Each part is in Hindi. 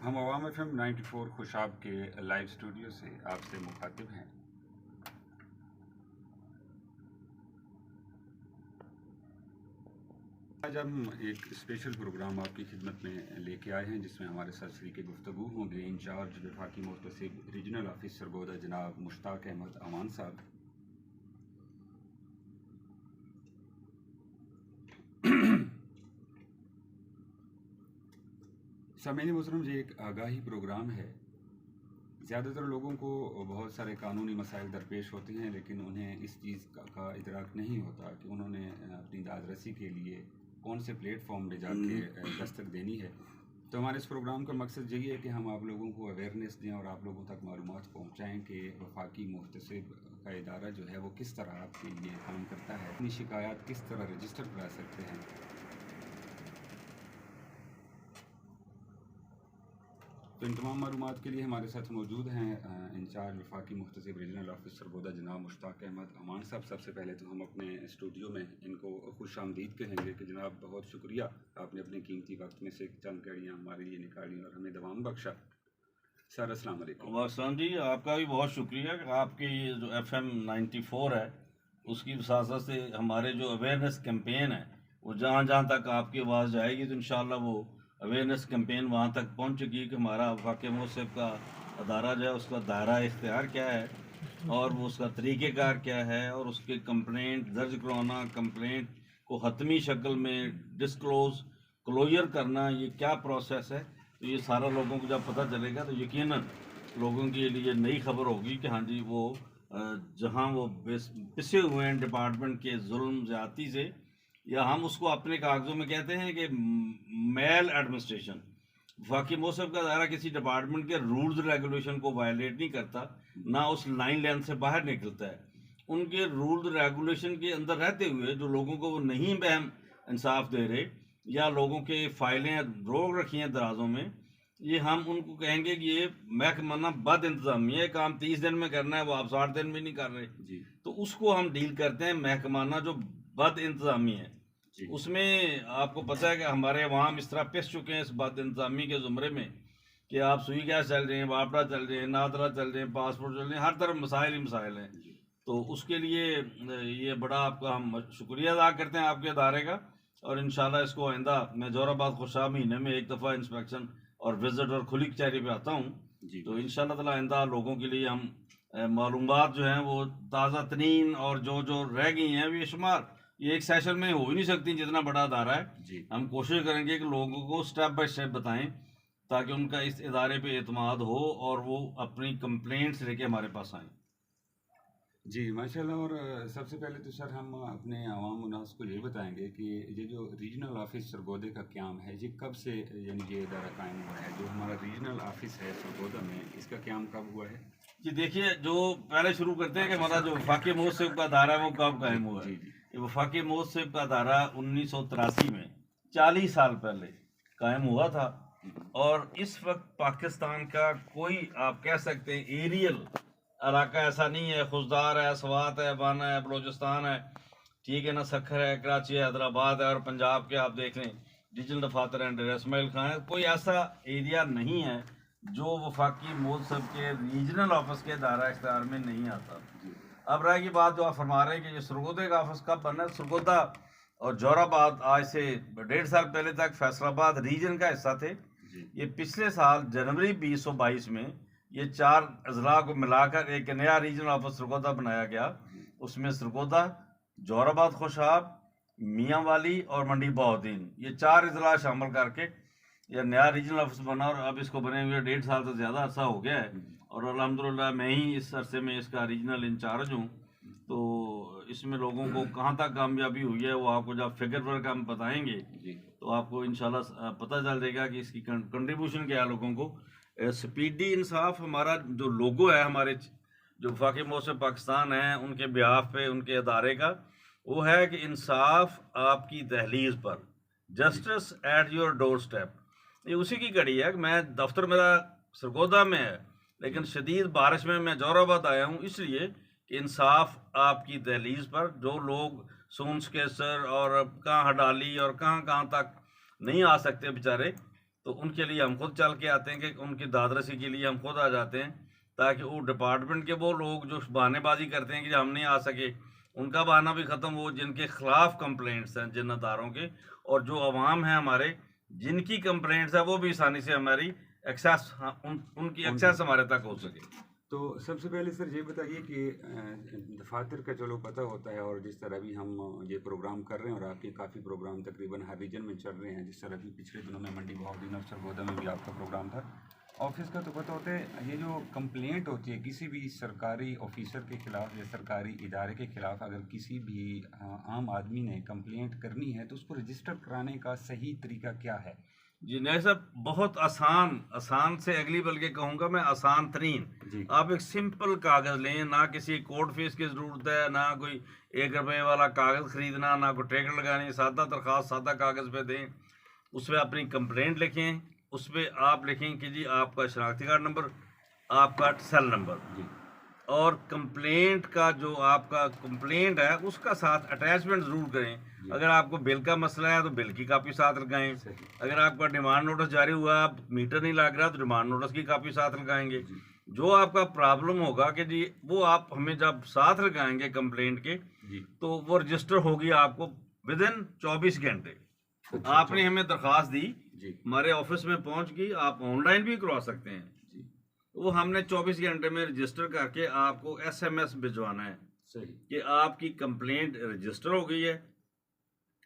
हम अवाम FM 94 खुशाब के लाइव स्टूडियो से आपसे मुखातिब हैं। आज हम एक स्पेशल प्रोग्राम आपकी खिदमत में लेके आए हैं, जिसमें हमारे साथ शरीक गुफ्तगू होंगे इंचार्ज वफाकी मुहतसिब रीजनल ऑफिस सरगोदा जनाब मुश्ताक अहमद अमान साहब। सामीन मुहतरम, ये एक आगाही प्रोग्राम है। ज़्यादातर लोगों को बहुत सारे कानूनी मसाइल दरपेश होते हैं, लेकिन उन्हें इस चीज़ का इदराक नहीं होता कि उन्होंने अपनी दादरसी के लिए कौन से प्लेटफॉर्म में जाके दस्तक देनी है। तो हमारे इस प्रोग्राम का मकसद यही है कि हम आप लोगों को अवेयरनेस दें और आप लोगों तक मालूमात पहुँचाएँ कि वफाकी मुहतसिब का इदारा जो है वो किस तरह आपके लिए काम करता है, अपनी शिकायत किस तरह रजिस्टर करा सकते हैं। तो इन तमाम मालूमात के लिए हमारे साथ मौजूद हैं इंचार्ज वफाकी मुहतसिब रीजनल ऑफिस सरगोदा जनाब मुश्ताक अहमद अमान साहब। सबसे पहले तो हम अपने स्टूडियो में इनको खुश आमदीद कहेंगे कि जनाब बहुत शुक्रिया, आपने अपने कीमती वक्त में से चंद घड़ियाँ हमारे लिए निकाली और हमें दवाम बख्शा। सर अस्सलाम वालेकुम। वास्सलाम जी, आपका भी बहुत शुक्रिया कि आपके ये जो FM 94 है उसकी वसासत से हमारे जो अवेयरनेस कैंपेन है वो जहाँ जहाँ तक आपकी आवाज़ जाएगी तो इंशाल्लाह वो अवेयरनेस कैंपेन वहाँ तक पहुँचेगी कि हमारा वफाकी मुहतसिब का अदारा जो है उसका दायरा इख्तियार क्या है और वो उसका तरीक़ेकार क्या है और उसके कंप्लेंट दर्ज करवाना, कंप्लेंट को हतमी शक्ल में क्लोजर करना, ये क्या प्रोसेस है। तो ये सारा लोगों को जब पता चलेगा तो यकीनन लोगों के लिए नई खबर होगी कि हाँ जी वो जहाँ वो पिसे हुए हैं डिपार्टमेंट के जुल्म ज़्यादती से, या हम उसको अपने कागज़ों में कहते हैं कि मेल एडमिनिस्ट्रेशन। वफाकी मुहतसिब का दायरा किसी डिपार्टमेंट के रूल्स रेगुलेशन को वायलेट नहीं करता, ना उस लाइन लेंथ से बाहर निकलता है। उनके रूल्स रेगुलेशन के अंदर रहते हुए जो लोगों को वो नहीं बहम इंसाफ दे रहे या लोगों के फाइलें रोक रखी हैं दराजों में, ये हम उनको कहेंगे कि ये महकमाना बद इंतजामी है, काम 30 दिन में करना है वो आप 60 दिन में नहीं कर रहे जी। तो उसको हम डील करते हैं महकमाना जो बद इंतजामी है। उसमें आपको पता है कि हमारे वहाँ इस तरह पिस चुके हैं इस बद इंतजामी के ज़ुमरे में कि आप सुई गैस चल रहे हैं, वापड़ा चल रहे हैं, नादरा चल रहे हैं, पासपोर्ट चल रहे हैं, हर तरफ मसाइल ही मसाइल हैं। तो उसके लिए ये बड़ा आपका हम शुक्रिया अदा करते हैं आपके अदारे का, और इंशाल्लाह इसको आइंदा मैं जोराबाद खुशाब महीने में एक दफ़ा इंस्पेक्शन और विजिट और खुली कचहरी पे आता हूँ। तो इंशाल्लाह ताला आइंदा लोगों के लिए हम मालूमात जो हैं वो ताज़ा तरीन और जो जो रह गई हैं बेशुमार, ये एक सेशन में हो ही नहीं सकती जितना बड़ा अदारा है। हम कोशिश करेंगे कि लोगों को स्टेप बाय स्टेप बताएं ताकि उनका इस इदारे पे एतमाद हो और वो अपनी कंप्लेंट्स लेके हमारे पास आएँ। जी माशाल्लाह। और सबसे पहले तो सर हम अपने आवाम उन्नास को ये बताएंगे कि ये जो रीजनल ऑफिस सरगोदे का क़याम है ये कब से यानी ये इदारा कायम हुआ है, जो हमारा रीजनल ऑफिस है सरगोदा में, इसका क़याम कब हुआ है? जी देखिए, जो पहले शुरू करते हैं कि हमारा जो वफाकी मुहतसिब का दायरा है वो कब कायम हुआ है। ये वफाकी मुहतसिब का दायरा 1983 में 40 साल पहले कायम हुआ था, और इस वक्त पाकिस्तान का कोई आप कह सकते हैं एरियल इलाका ऐसा नहीं है, खुशदार है, स्वात है, बाना है, बलोचिस्तान है, ठीक है ना, सखर है, कराची है, हैदराबाद है, और पंजाब के आप देख लें रीजनल दफातर एंड इसमाइल खान है, कोई ऐसा एरिया नहीं है जो वफाकी मुहतसिब के रीजनल ऑफिस के दायरा इख्तियार में नहीं आता। अब रह की बात जो आप फरमा रहे हैं कि ये सरगोदे का ऑफिस कब बना, सरगोदा और जोराबाद आज से 1.5 साल पहले तक फैसलाबाद रीजन का हिस्सा थे। ये पिछले साल जनवरी 2022 में ये 4 अजला को मिलाकर एक नया रीजनल ऑफिस सरगोदा बनाया गया। उसमें सरगोदा, जोराबाद खुशाब, मियाँ वाली और मंडी बहाउद्दीन, ये 4 अजला शामिल करके यह नया रीजनल ऑफिस बना, और अब इसको बने हुए 1.5 साल से ज़्यादा अर्सा हो गया है, और अल्हम्दुलिल्लाह मैं ही इस अरसे में इसका रीजनल इंचार्ज हूँ। तो इसमें लोगों को कहाँ तक कामयाबी हुई है वो आपको जब फिगर वर्क हम बताएंगे तो आपको इंशाल्लाह पता चल जाएगा कि इसकी कंट्रीब्यूशन क्या है लोगों को। स्पीडी इंसाफ हमारा जो लोगो है, हमारे जो वफाकी मुहतसिब पाकिस्तान है उनके बिहाफ पे उनके अदारे का, वो है कि इंसाफ आपकी दहलीज पर, justice at your door step. ये उसी की कड़ी है कि मैं दफ्तर मेरा सरगोदा में है लेकिन शदीद बारिश में मैं जोराबाद आया हूँ, इसलिए कि इंसाफ आपकी दहलीज पर। जो लोग सूंस के सर और कहाँ हडाली और कहाँ कहाँ तक नहीं आ सकते बेचारे, तो उनके लिए हम खुद चल के आते हैं कि उनकी दादरसी के लिए हम खुद आ जाते हैं, ताकि वो डिपार्टमेंट के वो लोग जो बहानेबाजी करते हैं कि हम नहीं आ सके, उनका बहाना भी ख़त्म हो। जिनके खिलाफ कंप्लेंट्स हैं जिन अदारों के, और जो अवाम है हमारे जिनकी कंप्लेंट्स है, वो भी आसानी से हमारी एक्सेस, उनकी एक्सेस हमारे तक हो सके। तो सबसे पहले सर ये बताइए कि दफातर का चलो पता होता है, और जिस तरह भी हम ये प्रोग्राम कर रहे हैं, और आपके काफ़ी प्रोग्राम तकरीबन हर रीजन में चल रहे हैं, जिस तरह भी पिछले दिनों में मंडी बहाउद्दीन और सरगोदा में भी आपका प्रोग्राम था। ऑफिस का तो पता होता है, ये जो कंप्लेंट होती है किसी भी सरकारी ऑफिसर के खिलाफ या सरकारी इदारे के खिलाफ, अगर किसी भी आम आदमी ने कंप्लेंट करनी है तो उसको रजिस्टर कराने का सही तरीका क्या है? जी नहीं साहब, बहुत आसान से अगली बल्कि कहूँगा मैं आसान तरीन। आप एक सिंपल कागज़ लें, ना किसी कोर्ट फीस की ज़रूरत है, ना कोई 1 रुपये वाला कागज़ ख़रीदना, ना कोई टिकट लगानी, सादा दरख्वास्त सादा कागज़ पे दें, उसमें अपनी कंप्लेंट लिखें। उसमें आप लिखें कि जी आपका शनाख्ती कार्ड नंबर, आपका सेल नंबर, और कंप्लेंट का जो आपका कंप्लेंट है उसका साथ अटैचमेंट ज़रूर करें। अगर आपको बिल का मसला है तो बिल की कापी साथ लगाएं। अगर आपका डिमांड नोटिस जारी हुआ, आप मीटर नहीं लग रहा, तो डिमांड नोटिस की कापी साथ लगाएंगे। जो आपका प्रॉब्लम होगा कि जी वो आप हमें जब साथ लगाएंगे कंप्लेंट के, तो वो रजिस्टर होगी आपको विदिन 24 घंटे। आपने हमें दरख्वास्त दी, हमारे ऑफिस में पहुंच गई, आप ऑनलाइन भी करवा सकते हैं, वो हमने 24 घंटे में रजिस्टर करके आपको SMS भिजवाना है कि आपकी कंप्लेंट रजिस्टर हो गई है,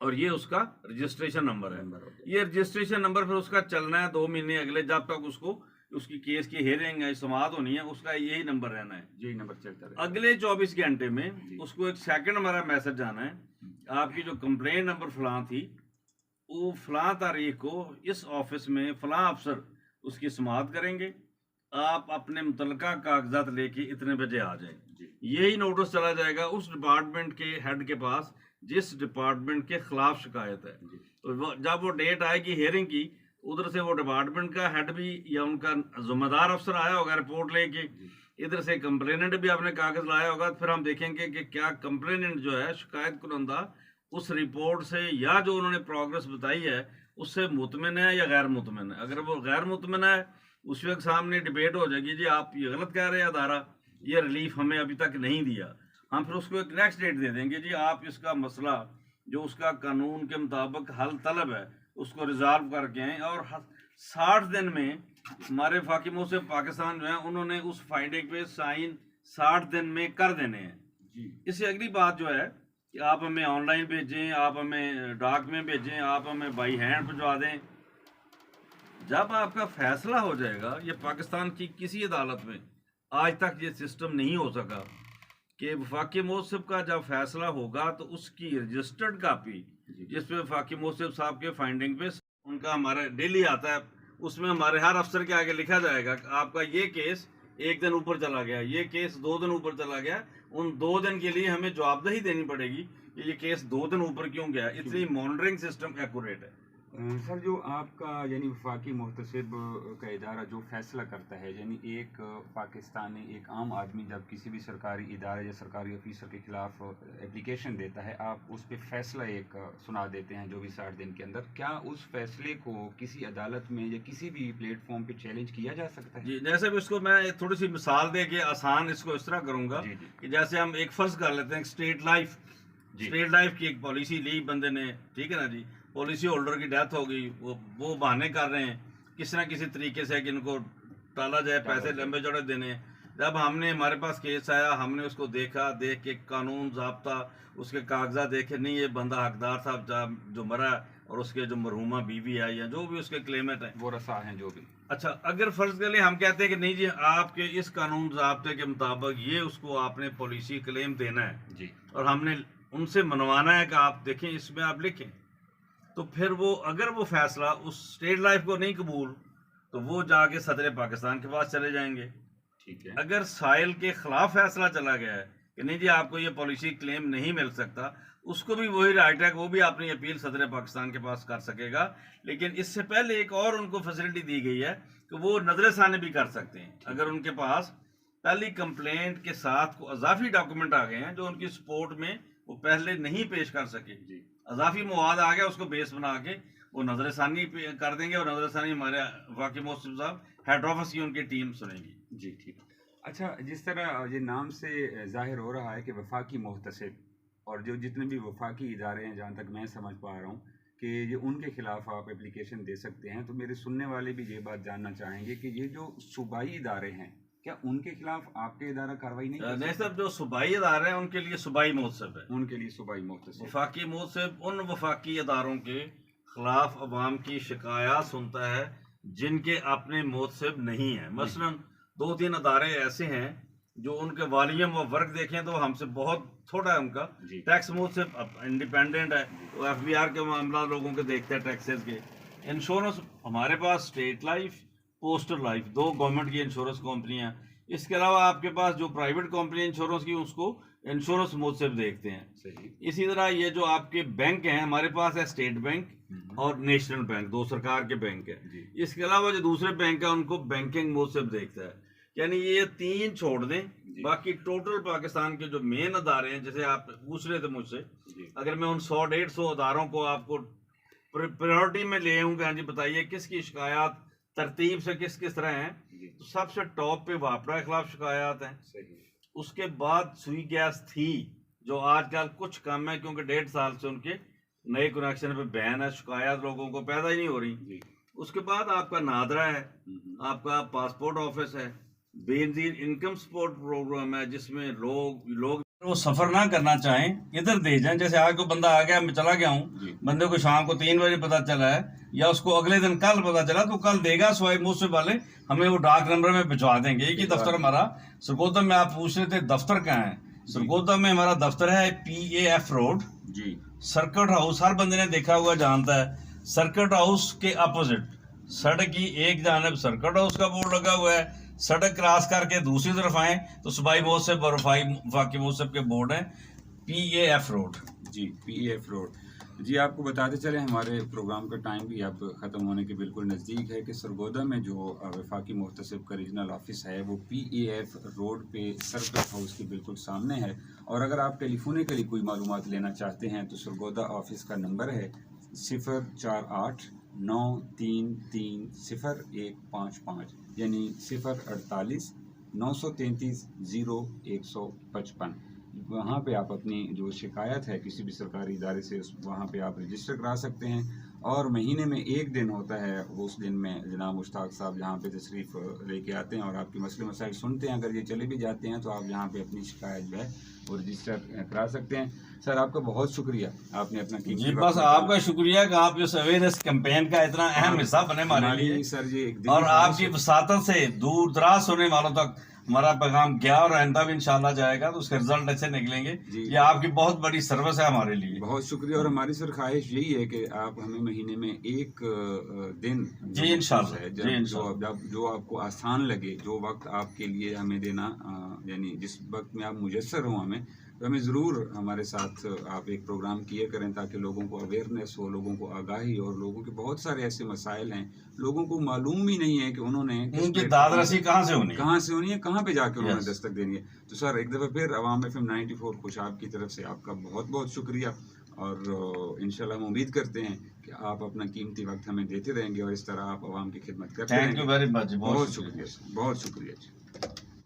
और ये उसका रजिस्ट्रेशन नंबर है। ये रजिस्ट्रेशन नंबर फिर उसका चलना है 2 महीने अगले, जब तक उसको उसकी केस की हेयरिंग है, समाअत होनी है, उसका यही नंबर रहना है, यही नंबर चलता है। अगले 24 घंटे में उसको एक सेकंड हमारा मैसेज आना है, आपकी जो कंप्लेंट नंबर फलां थी, वो फलां तारीख को इस ऑफिस में फलां अफसर उसकी समाअत करेंगे, आप अपने मुतलका कागजात लेके इतने बजे आ जाएं। यही नोटिस चला जाएगा उस डिपार्टमेंट के हेड के पास जिस डिपार्टमेंट के खिलाफ शिकायत है। तो जब वो डेट आएगी हेयरिंग की, उधर से वो डिपार्टमेंट का हेड भी या उनका जिम्मेदार अफसर आया होगा रिपोर्ट लेके, इधर से कंप्लेनेंट भी अपने कागज लाया होगा। फिर हम देखेंगे कि क्या कंप्लेनेंट जो है शिकायत कुरंदा उस रिपोर्ट से या जो उन्होंने प्रोग्रेस बताई है उससे मुतमिन है या गैर मुतमिन है। अगर वो गैर मुतमिन है, उस वक्त सामने डिबेट हो जाएगी, जी आप ये गलत कह रहे हैं, अदारा ये रिलीफ हमें अभी तक नहीं दिया। हम फिर उसको एक नेक्स्ट डेट दे देंगे, जी आप इसका मसला जो उसका कानून के मुताबिक हल तलब है उसको रिजॉल्व करके आएँ। और 60 दिन में हमारे वफाकी मोहसिब पाकिस्तान जो है उन्होंने उस फाइंडिंग पे साइन 60 दिन में कर देने हैं। इससे अगली बात जो है कि आप हमें ऑनलाइन भेजें, आप हमें डाक में भेजें, आप हमें बाई हैंड भिजवा दें। जब आपका फैसला हो जाएगा, ये पाकिस्तान की किसी अदालत में आज तक ये सिस्टम नहीं हो सका कि वफाकी मोहसिब का जब फैसला होगा तो उसकी रजिस्टर्ड कापी जिसपे वफाकी मोहसिब साहब के फाइंडिंग पे उनका हमारा डेली आता है, उसमें हमारे हर अफसर के आगे लिखा जाएगा कि आपका ये केस 1 दिन ऊपर चला गया, ये केस 2 दिन ऊपर चला गया, उन 2 दिन के लिए हमें जवाबदेही देनी पड़ेगी कि ये केस 2 दिन ऊपर क्यों गया। इसलिए मॉनिटरिंग सिस्टम एक्यूरेट है। सर, जो आपका यानी वफाकी मुहतसिब का इदारा जो फैसला करता है, यानी एक पाकिस्तानी एक आम आदमी जब किसी भी सरकारी इदारे या सरकारी ऑफिसर के खिलाफ एप्लीकेशन देता है, आप उस पर फैसला एक सुना देते हैं जो भी 60 दिन के अंदर, क्या उस फैसले को किसी अदालत में या किसी भी प्लेटफॉर्म पे चैलेंज किया जा सकता है? जी, जैसे भी इसको मैं थोड़ी सी मिसाल दे के आसान इसको इस तरह करूँगा कि जैसे हम एक फ़र्ज कर लेते हैं स्टेट लाइफ की एक पॉलिसी ली बंदे ने, ठीक है ना जी, पॉलिसी होल्डर की डेथ हो गई, वो बहाने कर रहे हैं किसी ना किसी तरीके से कि इनको टाला जाए, पैसे लंबे चौड़े देने। जब हमने हमारे पास केस आया, हमने उसको देखा, देख के कानून ज़ाब्ता उसके कागजात देखे, नहीं ये बंदा हकदार था जो मरा, और उसके जो मरहूमा बीवी है या जो भी उसके क्लेमेंट हैं वो रसा हैं जो भी। अच्छा, अगर फर्ज कर ले हम कहते हैं कि नहीं जी आपके इस कानून ज़ाब्ते के मुताबिक ये उसको आपने पॉलिसी क्लेम देना है जी, और हमने उनसे मनवाना है कि आप देखें इसमें आप लिखें, तो फिर वो अगर वो फैसला उस स्टेट लाइफ को नहीं कबूल, तो वो जाके सदर पाकिस्तान के पास चले जाएंगे। ठीक है। अगर साइल के खिलाफ फैसला चला गया है कि नहीं जी आपको ये पॉलिसी क्लेम नहीं मिल सकता, उसको भी वही राइट है कि वो भी अपनी अपील सदर पाकिस्तान के पास कर सकेगा। लेकिन इससे पहले एक और उनको फैसिलिटी दी गई है कि वो नजरसानी भी कर सकते हैं अगर उनके पास पहली कंप्लेंट के साथ को अजाफी डॉक्यूमेंट आ गए हैं जो उनकी सपोर्ट में वो पहले नहीं पेश कर सके। जी, अजाफी मवाद आ गया, उसको बेस बना के वो नजरसानी कर देंगे और नजरसानी हमारे वफाकी मोहसिब साहब हेड ऑफिस की उनकी टीम सुनेगी। जी ठीक। अच्छा, जिस तरह ये नाम से जाहिर हो रहा है कि वफाकी मोहतसिब, और जो जितने भी वफाकी इदारे हैं, जहाँ तक मैं समझ पा रहा हूँ कि ये उनके खिलाफ आप एप्लीकेशन दे सकते हैं, तो मेरे सुनने वाले भी ये बात जानना चाहेंगे कि ये जो सूबाई इदारे हैं, क्या उनके खिलाफ आपके इदारा कार्रवाई नहीं नहीं साहब, जो सूबाई इदारे हैं उनके लिए सूबाई मोहसिब है, उनके लिए सूबाई मोहतसिब। वफाकी मोहसिब उन वफाकी इदारों के खिलाफ अवाम की शिकायत सुनता है जिनके अपने मोहसिब नहीं है। मसलन 2-3 अदारे ऐसे हैं जो उनके वॉल्यूम ऑफ वर्क देखें तो हमसे बहुत थोड़ा है उनका। टैक्स मोहसिब इंडिपेंडेंट है, वो FBR के मामला लोगों के देखते हैं, टैक्सेस के। इंश्योरेंस हमारे पास state life, postal life, 2 government की इंश्योरेंस कंपनियां। इसके अलावा आपके पास जो प्राइवेट कंपनी इंश्योरेंस की, उसको इंश्योरेंस मोहसिब देखते हैं। सही। इसी तरह ये जो आपके बैंक हैं, हमारे पास है स्टेट बैंक और नेशनल बैंक, 2 सरकार के बैंक है। इसके अलावा जो दूसरे बैंक है उनको बैंकिंग मोहसिब देखता है। यानी ये 3 छोड़ दें, बाकी टोटल पाकिस्तान के जो मेन अदारे हैं, जैसे आप पूछ रहे थे मुझसे, अगर मैं उन 100-150 अदारों को आपको प्रायोरिटी में ले आऊँ कि हाँ जी बताइए किसकी शिकायत तरतीब से किस किस तरह है, तो सबसे टॉप पे वापरा के खिलाफ शिकायत है। उसके बाद सुई गैस थी जो आजकल कुछ कम है क्योंकि 1.5 साल से उनके नए कनेक्शन पे बैन है, शिकायत लोगों को पैदा ही नहीं हो रही। उसके बाद आपका नादरा है, आपका पासपोर्ट ऑफिस है, बेनजीर इनकम सपोर्ट प्रोग्राम है, जिसमें लोग वो सफर ना करना चाहें इधर दे जाएं। जैसे आज को बंदा आ गया, मैं चला गया हूँ, बंदे को शाम को 3 बजे पता चला है या उसको अगले दिन कल पता चला, तो कल देगा सवाई मोहसिब वाले हमें वो डाक नंबर में भिजवा देंगे। एक ही दफ्तर हमारा सरगोदा में। आप पूछ रहे थे दफ्तर कहाँ है, सरगोदा में हमारा दफ्तर है PAF रोड जी, सर्किट हाउस। हर बंदे ने देखा हुआ जानता है, सर्किट हाउस के अपोजिट सड़क की एक जानब सर्किट हाउस का बोर्ड लगा हुआ है, सड़क क्रॉस करके दूसरी तरफ आए तो सूबाई मोहसिब और वफाकी मोहसिब के बोर्ड हैं, PAF रोड जी, PAF रोड जी। आपको बताते चले हमारे प्रोग्राम का टाइम भी अब ख़त्म होने के बिल्कुल नज़दीक है कि सरगोदा में जो वफाकी मोहतसिब का रीजनल ऑफिस है वो PAF रोड पे सर्किट हाउस के बिल्कुल सामने है। और अगर आप टेलीफोनिकली कोई मालूमात लेना चाहते हैं तो सरगोदा ऑफिस का नंबर है 048-933-0155, यानी 048-933-0155। वहाँ पे आप अपनी जो शिकायत है किसी भी सरकारी इदारे से, वहाँ पे आप रजिस्टर करा सकते हैं। और महीने में 1 दिन होता है, वो उस दिन में जनाब मुश्ताक साहब यहाँ पे तशरीफ़ लेके आते हैं और आपके मसले मसाइल सुनते हैं। अगर ये चले भी जाते हैं तो आप यहाँ पे अपनी शिकायत जो है वो रजिस्टर करा सकते हैं। सर आपका बहुत शुक्रिया, आपने अपना जी बस आपका शुक्रिया कि आप इस अवेयरनेस कैंपेन का इतना अहम हिस्सा बने हमारे लिए सर जी। और आपकी वसातत से दूर दराज होने वालों तक हमारा पैगाम गया और आइंदा भी इंशाल्लाह जाएगा, तो उसके रिजल्ट अच्छे निकलेंगे। ये आपकी बहुत बड़ी सर्विस है हमारे लिए। बहुत शुक्रिया। और हमारी सर ख्वाहिश यही है कि आप हमें महीने में 1 दिन जी इंशाल्लाह जो आपको आसान लगे, जो वक्त आपके लिए हमें देना, यानी जिस वक्त में आप मुयस्सर हो हमें, तो हमें ज़रूर हमारे साथ आप एक प्रोग्राम किया करें ताकि लोगों को अवेयरनेस हो, लोगों को आगाही। और लोगों के बहुत सारे ऐसे मसाइल हैं, लोगों को मालूम ही नहीं है कि उन्होंने उनकी दादरसी कहाँ से होनी है, कहाँ पे जाकर उन्होंने दस्तक देनी है। तो सर एक दफ़ा फिर अवाम FM 94 खुशाब की तरफ से आपका बहुत बहुत शुक्रिया। और इंशाल्लाह हम उम्मीद करते हैं कि आप अपना कीमती वक्त हमें देते रहेंगे और इस तरह आप अवाम की खिदमत करते रहेंगे। थैंक यू वेरी मच, बहुत शुक्रिया, बहुत शुक्रिया।